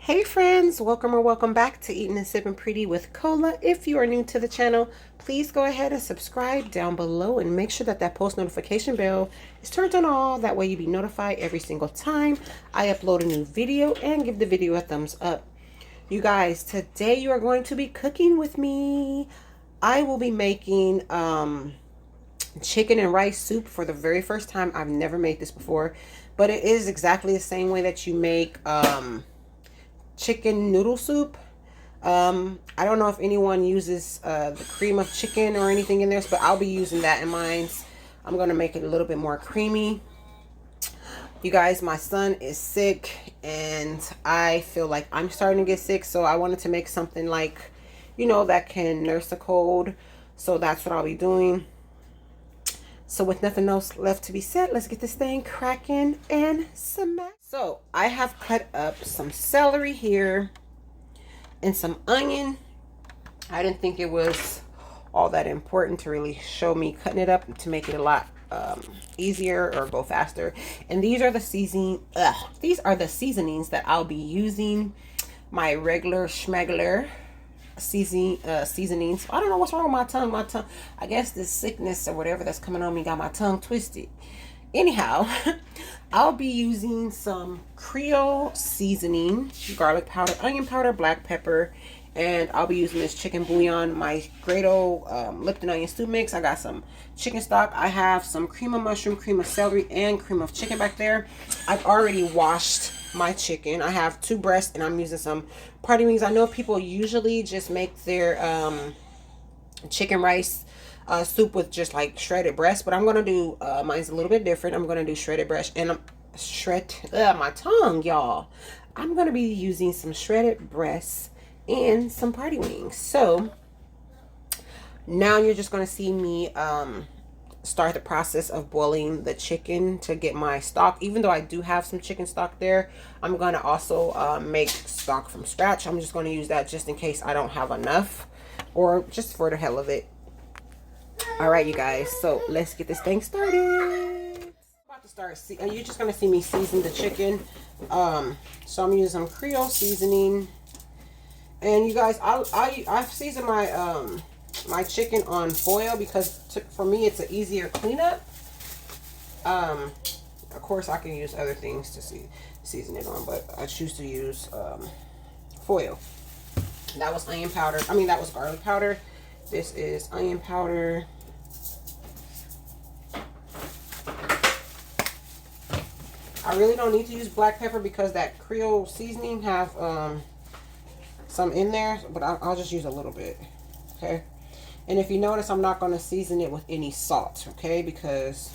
Hey friends, welcome or welcome back to Eating and Sipping Pretty with Cola. If you are new to the channel, please go ahead and subscribe down below and make sure that that post notification bell is turned on all. That way you'll be notified every single time I upload a new video, and give the video a thumbs up. You guys, today you are going to be cooking with me. I will be making chicken and rice soup for the very first time. I've never made this before, but it is exactly the same way that you make chicken noodle soup. I don't know if anyone uses the cream of chicken or anything in this, but I'll be using that in mine. I'm going to make it a little bit more creamy. You guys, my son is sick and I feel like I'm starting to get sick, so I wanted to make something like, you know, that can nurse a cold. So that's what I'll be doing. So with nothing else left to be said, let's get this thing cracking and smack. So I have cut up some celery here and some onion. I didn't think it was all that important to really show me cutting it up to make it a lot easier or go faster. And these are the seasonings that I'll be using. My regular schmegler seasonings. I don't know what's wrong with my tongue. I guess this sickness or whatever that's coming on me got my tongue twisted. Anyhow, I'll be using some Creole seasoning, garlic powder, onion powder, black pepper, and I'll be using this chicken bouillon, my great old Lipton onion stew mix. I got some chicken stock. I have some cream of mushroom, cream of celery, and cream of chicken back there. I've already washed my chicken. I have 2 breasts and I'm using some party wings. I know people usually just make their chicken rice soup with just like shredded breast, but I'm gonna do mine's a little bit different. I'm gonna do shredded breast, and my tongue, y'all. I'm gonna be using some shredded breasts and some party wings. So now you're just gonna see me start the process of boiling the chicken to get my stock. Even though I do have some chicken stock there, I'm gonna also make stock from scratch. I'm just gonna use that just in case I don't have enough, or just for the hell of it. All right, you guys, so let's get this thing started. I'm about to start. You're just gonna see me season the chicken. So I'm using some Creole seasoning, and you guys, I've seasoned my my chicken on foil because for me it's an easier cleanup. Of course I can use other things to season it on, but I choose to use foil. That was onion powder. I mean, that was garlic powder. This is onion powder. I really don't need to use black pepper because that Creole seasoning have some in there, but I'll just use a little bit, okay? And if you notice, I'm not going to season it with any salt, okay? Because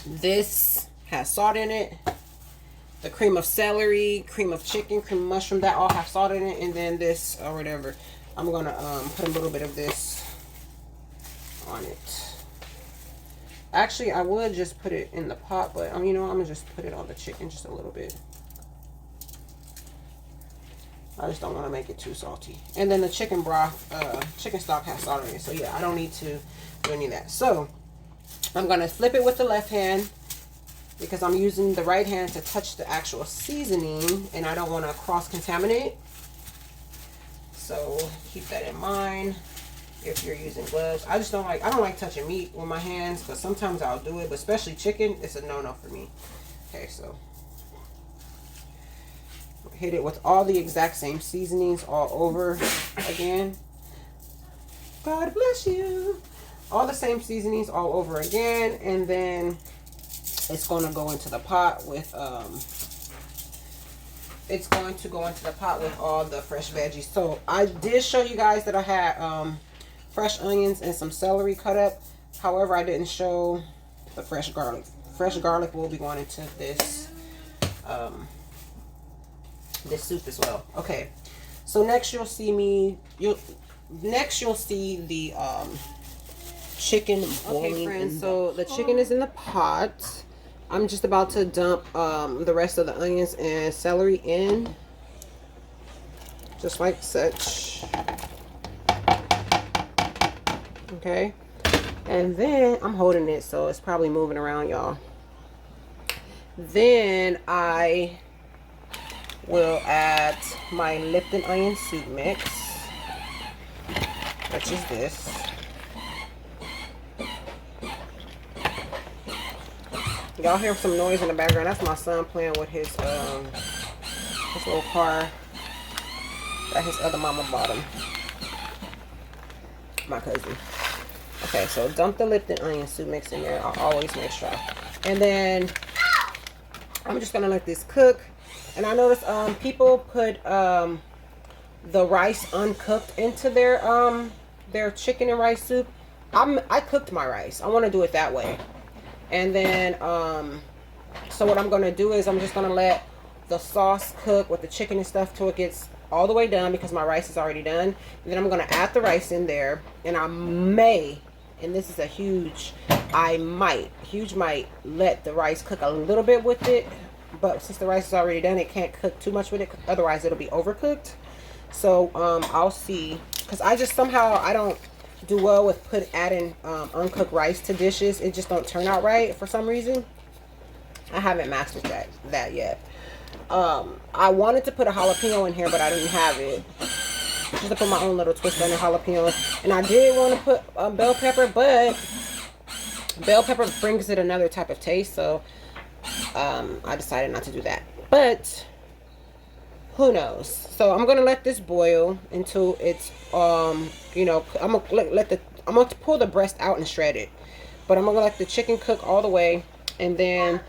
this has salt in it. The cream of celery, cream of chicken, cream of mushroom, that all have salt in it. And then this or whatever, I'm going to put a little bit of this on it. Actually, I would just put it in the pot, but you know, I'm going to just put it on the chicken just a little bit. I just don't want to make it too salty. And then the chicken broth, chicken stock has salt in it. So yeah, I don't need to do any of that. So I'm going to flip it with the left hand because I'm using the right hand to touch the actual seasoning and I don't want to cross-contaminate. So keep that in mind if you're using gloves. I don't like touching meat with my hands, but sometimes I'll do it, but especially chicken, it's a no-no for me. Okay, so hit it with all the exact same seasonings all over again. God bless you. All the same seasonings all over again, and then it's going to go into the pot with all the fresh veggies. So I did show you guys that I had fresh onions and some celery cut up. However, I didn't show the fresh garlic. Fresh garlic will be going into this this soup as well. Okay, so next you'll see the chicken boiling. Okay, friends, so the chicken is in the pot. I'm just about to dump the rest of the onions and celery in, just like such. Okay, and then I'm holding it, so it's probably moving around, y'all. Then I will add my Lipton onion soup mix, which is this. Y'all hear some noise in the background. That's my son playing with his little car that his other mama bought him. My cousin. Okay, so dump the Lipton onion soup mix in there. I'll always make sure. And then I'm just gonna let this cook. And I noticed people put the rice uncooked into their chicken and rice soup. I cooked my rice. I want to do it that way. And then so what I'm gonna do is I'm just gonna let the sauce cook with the chicken and stuff till it gets all the way done, because my rice is already done. And then I'm gonna add the rice in there, and I may, and this is a huge might let the rice cook a little bit with it. But since the rice is already done, it can't cook too much with it, otherwise it'll be overcooked. So I'll see, because I don't do well with adding uncooked rice to dishes. It just don't turn out right for some reason. I haven't mastered that yet. I wanted to put a jalapeno in here, but I didn't have it. Just to put my own little twist on the jalapeno. And I did want to put bell pepper, but bell pepper brings it another type of taste. So I decided not to do that. But who knows? So I'm gonna let this boil until it's you know, I'm gonna pull the breast out and shred it. But I'm gonna let the chicken cook all the way, and then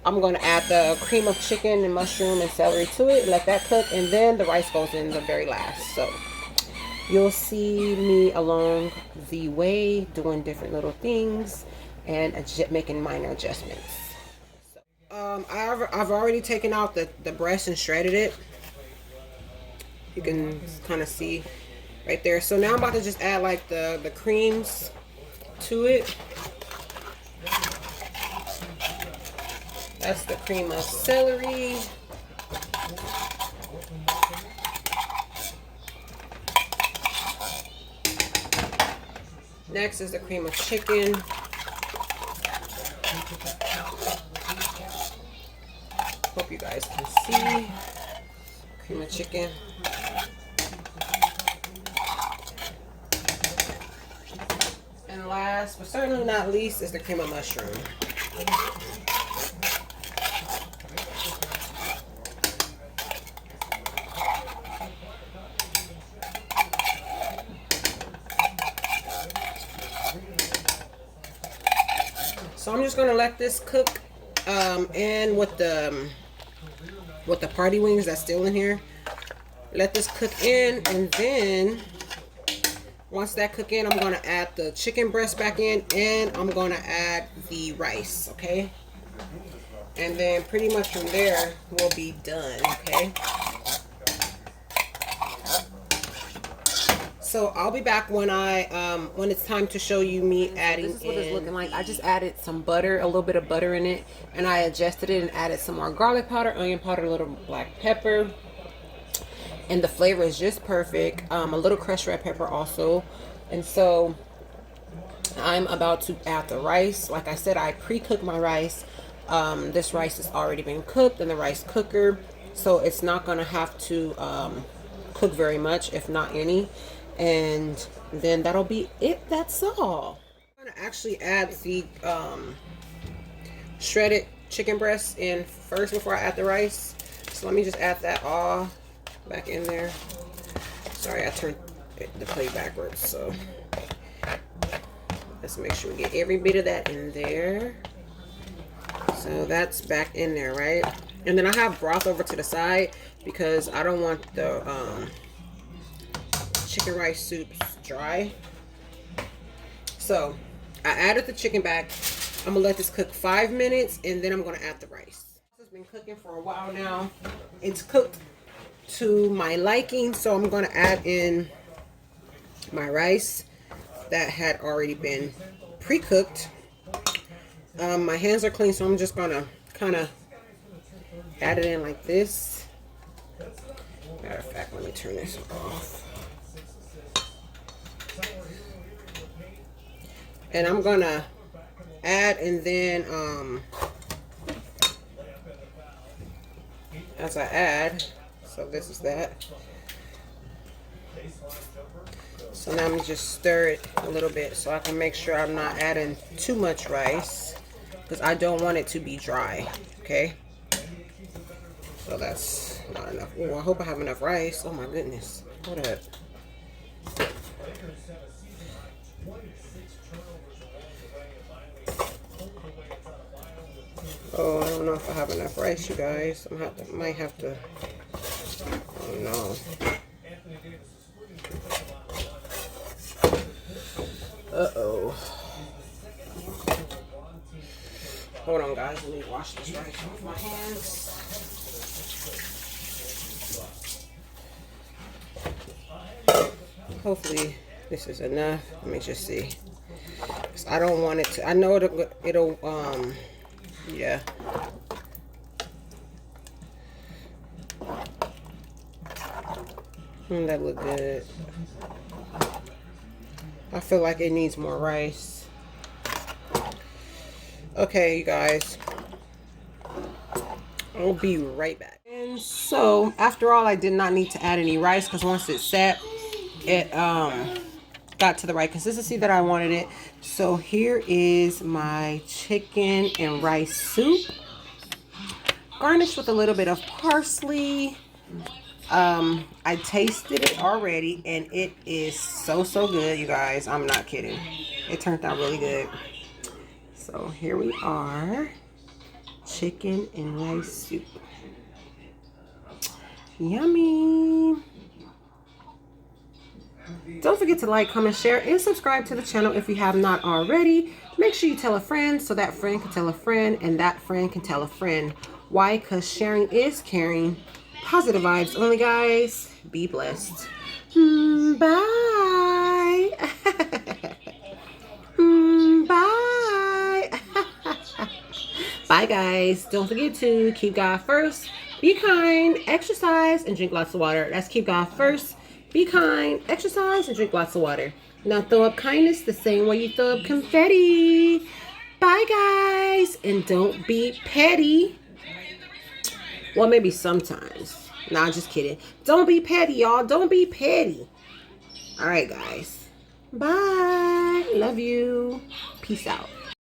I'm gonna add the cream of chicken and mushroom and celery to it, let that cook, and then the rice goes in the very last. So you'll see me along the way doing different little things and making minor adjustments. So, I've already taken out the breast and shredded it. You can kind of see right there. So now I'm about to just add like the creams to it. That's the cream of celery. Next is the cream of chicken. Hope you guys can see. Cream of chicken. And last, but certainly not least, is the cream of mushroom. So I'm just gonna let this cook, and with the party wings that's still in here, let this cook in, and then once that cook in, I'm gonna add the chicken breast back in, and I'm gonna add the rice, okay? And then pretty much from there we'll be done, okay? So I'll be back when when it's time to show you me adding. This is what it's looking like. I just added some butter, a little bit of butter in it, and I adjusted it and added some more garlic powder, onion powder, a little black pepper, and the flavor is just perfect. A little crushed red pepper also. And so I'm about to add the rice. Like I said, I pre-cooked my rice. This rice has already been cooked in the rice cooker, so it's not gonna have to cook very much, if not any. And then that'll be it. That's all. I'm gonna actually add the shredded chicken breast in first before I add the rice. So let me just add that all back in there. Sorry, I turned the plate backwards, so let's make sure we get every bit of that in there. So that's back in there, right? And then I have broth over to the side because I don't want the chicken rice soups dry. So I added the chicken back. I'm gonna let this cook 5 minutes, and then I'm gonna add the rice. This has been cooking for a while now. It's cooked to my liking, so I'm gonna add in my rice that had already been pre-cooked. My hands are clean, so I'm just gonna kind of add it in like this. Matter of fact, let me turn this off. And I'm gonna add, and then as I add, So this is that. So now I'm gonna just stir it a little bit so I can make sure I'm not adding too much rice, because I don't want it to be dry. Okay. So that's not enough. Oh, I hope I have enough rice. Oh my goodness. Hold up. Oh, I don't know if I have enough rice, you guys. Might have to. Oh no. Uh-oh. Hold on, guys. Let me wash this rice off my hands. Hopefully this is enough. Let me just see. 'Cause I don't want it to. I know it'll yeah. That look good. I feel like it needs more rice. Okay, you guys. I'll be right back. And so, after all, I did not need to add any rice because once it set, it got to the right consistency that I wanted it. So here is my chicken and rice soup, garnished with a little bit of parsley. I tasted it already and it is so good, you guys. I'm not kidding. It turned out really good. So here we are, chicken and rice soup. Yummy. Don't forget to like, comment, share, and subscribe to the channel if you have not already. Make sure you tell a friend so that friend can tell a friend and that friend can tell a friend. Why? Because sharing is caring. Positive vibes only, guys. Be blessed. Bye. Bye. Bye, guys. Don't forget to keep God first. Be kind, exercise, and drink lots of water. That's keep God first. Be kind, exercise, and drink lots of water. Now throw up kindness the same way you throw up confetti. Bye, guys. And don't be petty. Well, maybe sometimes. Nah, just kidding. Don't be petty, y'all. Don't be petty. All right, guys. Bye. Love you. Peace out.